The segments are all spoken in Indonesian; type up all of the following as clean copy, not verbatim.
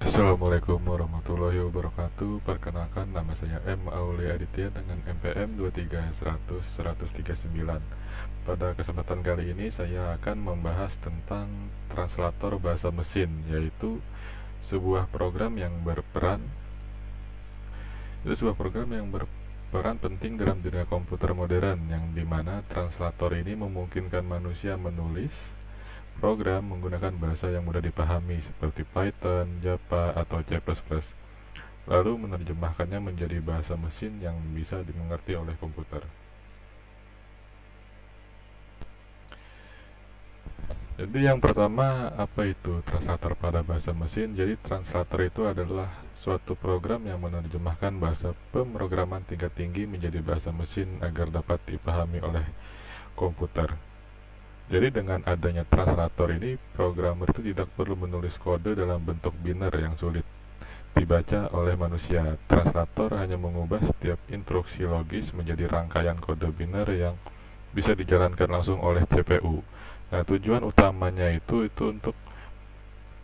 Assalamualaikum warahmatullahi wabarakatuh. Perkenalkan, nama saya M. Aulia Aditya dengan NPM 2310039. Pada kesempatan kali ini saya akan membahas tentang translator bahasa mesin, yaitu sebuah program yang berperan itu sebuah program yang berperan penting dalam dunia komputer modern, yang dimana translator ini memungkinkan manusia menulis program menggunakan bahasa yang mudah dipahami seperti Python, Java, atau C++, lalu menerjemahkannya menjadi bahasa mesin yang bisa dimengerti oleh komputer. Jadi yang pertama, apa itu translator pada bahasa mesin? Jadi translator itu adalah suatu program yang menerjemahkan bahasa pemrograman tingkat tinggi menjadi bahasa mesin agar dapat dipahami oleh komputer. Jadi dengan adanya translator ini, programmer itu tidak perlu menulis kode dalam bentuk biner yang sulit dibaca oleh manusia. Translator hanya mengubah setiap instruksi logis menjadi rangkaian kode biner yang bisa dijalankan langsung oleh CPU. Nah, tujuan utamanya itu untuk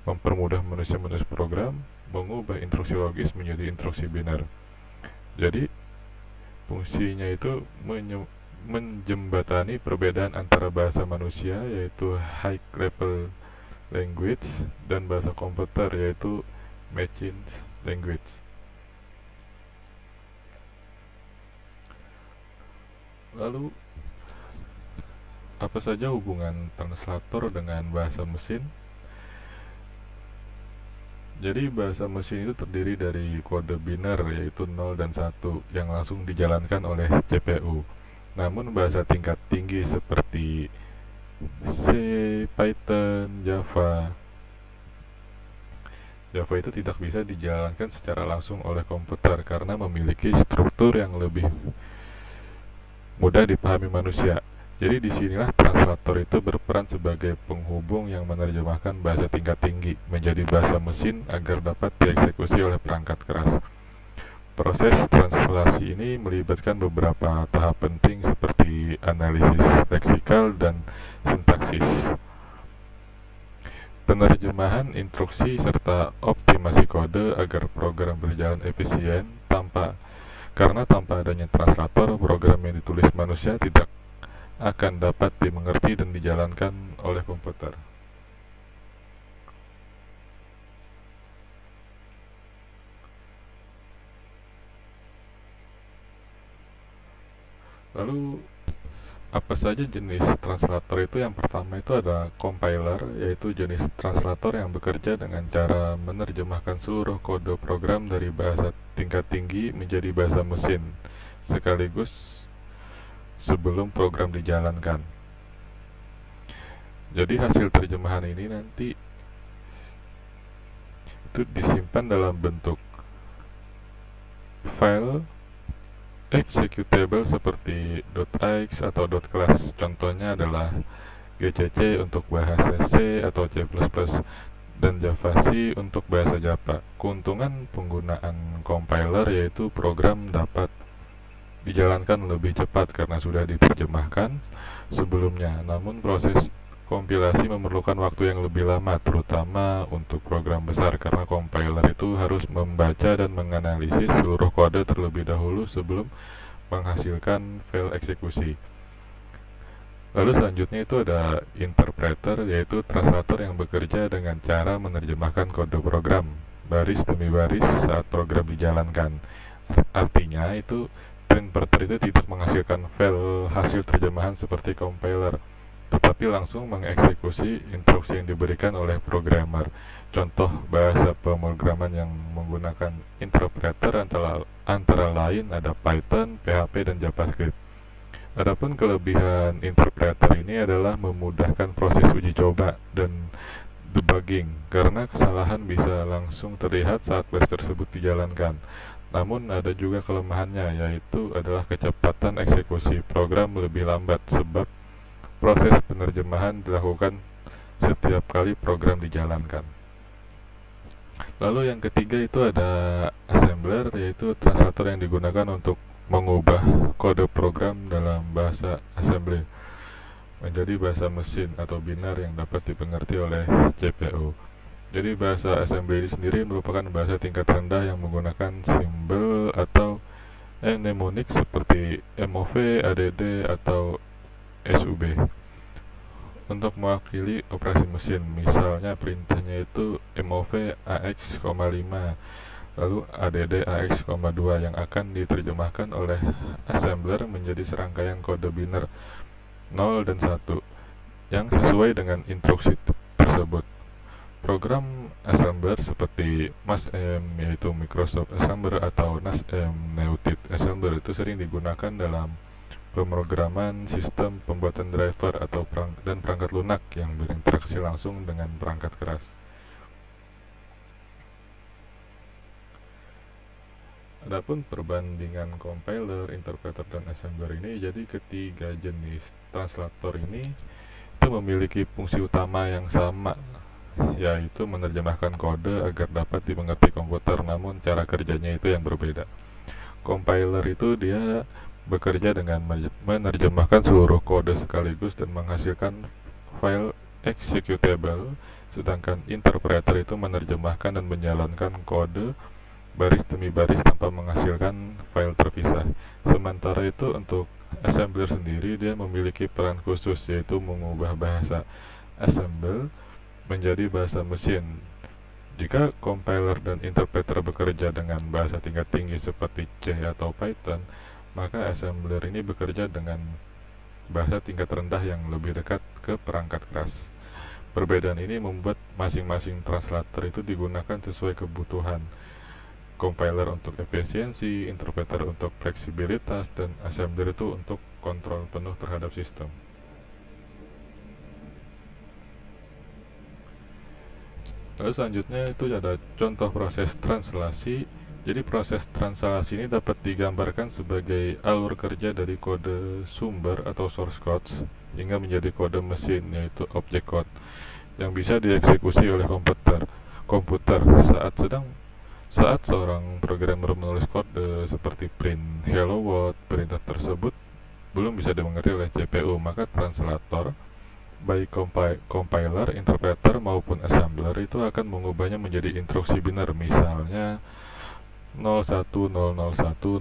mempermudah manusia menulis program, mengubah instruksi logis menjadi instruksi biner. Jadi, fungsinya itu menjembatani perbedaan antara bahasa manusia, yaitu high level language, dan bahasa komputer, yaitu machine language. Lalu, apa saja hubungan translator dengan bahasa mesin? Jadi bahasa mesin itu terdiri dari kode biner, yaitu 0 dan 1, yang langsung dijalankan oleh CPU. Namun bahasa tingkat tinggi seperti C, Python, Java itu tidak bisa dijalankan secara langsung oleh komputer karena memiliki struktur yang lebih mudah dipahami manusia. Jadi disinilah translator itu berperan sebagai penghubung yang menerjemahkan bahasa tingkat tinggi menjadi bahasa mesin agar dapat dieksekusi oleh perangkat keras. Proses translasi ini melibatkan beberapa tahap penting seperti analisis leksikal dan sintaksis, penerjemahan instruksi, serta optimasi kode agar program berjalan efisien. Karena tanpa adanya translator, program yang ditulis manusia tidak akan dapat dimengerti dan dijalankan oleh komputer. Lalu, apa saja jenis translator itu? Yang pertama itu ada compiler, yaitu jenis translator yang bekerja dengan cara menerjemahkan seluruh kode program dari bahasa tingkat tinggi menjadi bahasa mesin sekaligus sebelum program dijalankan. Jadi hasil terjemahan ini nanti itu disimpan dalam bentuk file executable seperti .x atau .class. Contohnya adalah GCC untuk bahasa C atau C++, dan JavaC untuk bahasa Java. Keuntungan penggunaan compiler yaitu program dapat dijalankan lebih cepat karena sudah diterjemahkan sebelumnya. Namun proses kompilasi memerlukan waktu yang lebih lama, terutama untuk program besar, karena compiler itu harus membaca dan menganalisis seluruh kode terlebih dahulu sebelum menghasilkan file eksekusi. Lalu selanjutnya itu ada interpreter, yaitu translator yang bekerja dengan cara menerjemahkan kode program baris demi baris saat program dijalankan. Artinya itu interpreter itu tidak menghasilkan file hasil terjemahan seperti compiler, tetapi langsung mengeksekusi instruksi yang diberikan oleh programmer. Contoh bahasa pemrograman yang menggunakan interpreter antara lain ada Python, PHP, dan JavaScript. Adapun kelebihan interpreter ini adalah memudahkan proses uji coba dan debugging, karena kesalahan bisa langsung terlihat saat flash tersebut dijalankan. Namun ada juga kelemahannya, yaitu adalah kecepatan eksekusi program lebih lambat sebab proses penerjemahan dilakukan setiap kali program dijalankan. Lalu yang ketiga itu ada assembler, yaitu translator yang digunakan untuk mengubah kode program dalam bahasa assembly menjadi bahasa mesin atau biner yang dapat dipengerti oleh CPU. Jadi bahasa assembly ini sendiri merupakan bahasa tingkat rendah yang menggunakan simbol atau mnemonik seperti MOV, ADD, atau SUB untuk mewakili operasi mesin. Misalnya perintahnya itu MOV AX, 5 lalu ADD AX, 2 yang akan diterjemahkan oleh assembler menjadi serangkaian kode biner 0 dan 1 yang sesuai dengan instruksi tersebut. Program assembler seperti MASM yaitu Microsoft Assembler atau NASM Neutit Assembler itu sering digunakan dalam pemrograman sistem pembuatan driver atau perangkat lunak yang berinteraksi langsung dengan perangkat keras. Adapun perbandingan compiler, interpreter, dan assembler ini, jadi ketiga jenis translator ini itu memiliki fungsi utama yang sama, yaitu menerjemahkan kode agar dapat dimengerti komputer, namun cara kerjanya itu yang berbeda. Compiler itu dia bekerja dengan menerjemahkan seluruh kode sekaligus dan menghasilkan file executable, sedangkan interpreter itu menerjemahkan dan menjalankan kode baris demi baris tanpa menghasilkan file terpisah. Sementara itu untuk assembler sendiri dia memiliki peran khusus, yaitu mengubah bahasa assemble menjadi bahasa mesin. Jika compiler dan interpreter bekerja dengan bahasa tingkat tinggi seperti C atau Python, maka assembler ini bekerja dengan bahasa tingkat rendah yang lebih dekat ke perangkat keras. Perbedaan ini membuat masing-masing translator itu digunakan sesuai kebutuhan. Compiler untuk efisiensi, interpreter untuk fleksibilitas, dan assembler itu untuk kontrol penuh terhadap sistem. Lalu selanjutnya itu ada contoh proses translasi. Jadi proses translasi ini dapat digambarkan sebagai alur kerja dari kode sumber atau source code hingga menjadi kode mesin, yaitu object code yang bisa dieksekusi oleh komputer saat seorang programmer menulis kode seperti print hello world. Perintah tersebut belum bisa dimengerti oleh CPU, maka translator baik compiler, interpreter maupun assembler itu akan mengubahnya menjadi instruksi biner, misalnya 01001000, 01100101,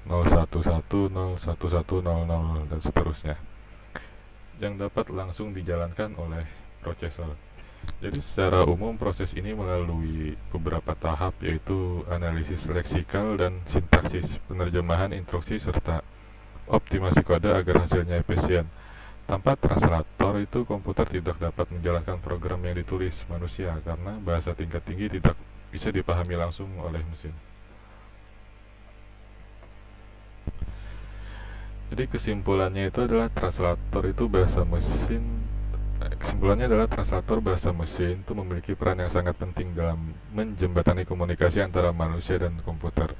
01101100, dan seterusnya, yang dapat langsung dijalankan oleh prosesor. Jadi secara umum proses ini melalui beberapa tahap, yaitu analisis leksikal dan sintaksis, penerjemahan instruksi, serta optimasi kode agar hasilnya efisien. Tanpa translator itu komputer tidak dapat menjalankan program yang ditulis manusia karena bahasa tingkat tinggi tidak bisa dipahami langsung oleh mesin. Jadi kesimpulannya itu adalah translator bahasa mesin itu memiliki peran yang sangat penting dalam menjembatani komunikasi antara manusia dan komputer.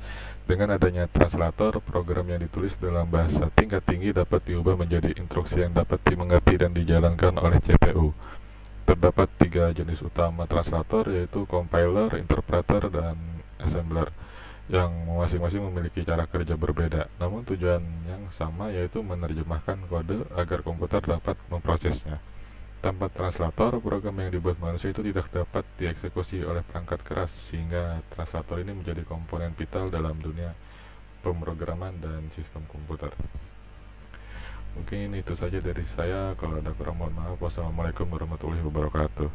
Dengan adanya translator, program yang ditulis dalam bahasa tingkat tinggi dapat diubah menjadi instruksi yang dapat dimengerti dan dijalankan oleh CPU. Terdapat 3 jenis utama translator, yaitu compiler, interpreter, dan assembler, yang masing-masing memiliki cara kerja berbeda, namun tujuan yang sama, yaitu menerjemahkan kode agar komputer dapat memprosesnya. Tanpa translator, program yang dibuat manusia itu tidak dapat dieksekusi oleh perangkat keras, sehingga translator ini menjadi komponen vital dalam dunia pemrograman dan sistem komputer. Mungkin itu saja dari saya. Kalau ada kurang, mohon maaf. Wassalamualaikum warahmatullahi wabarakatuh.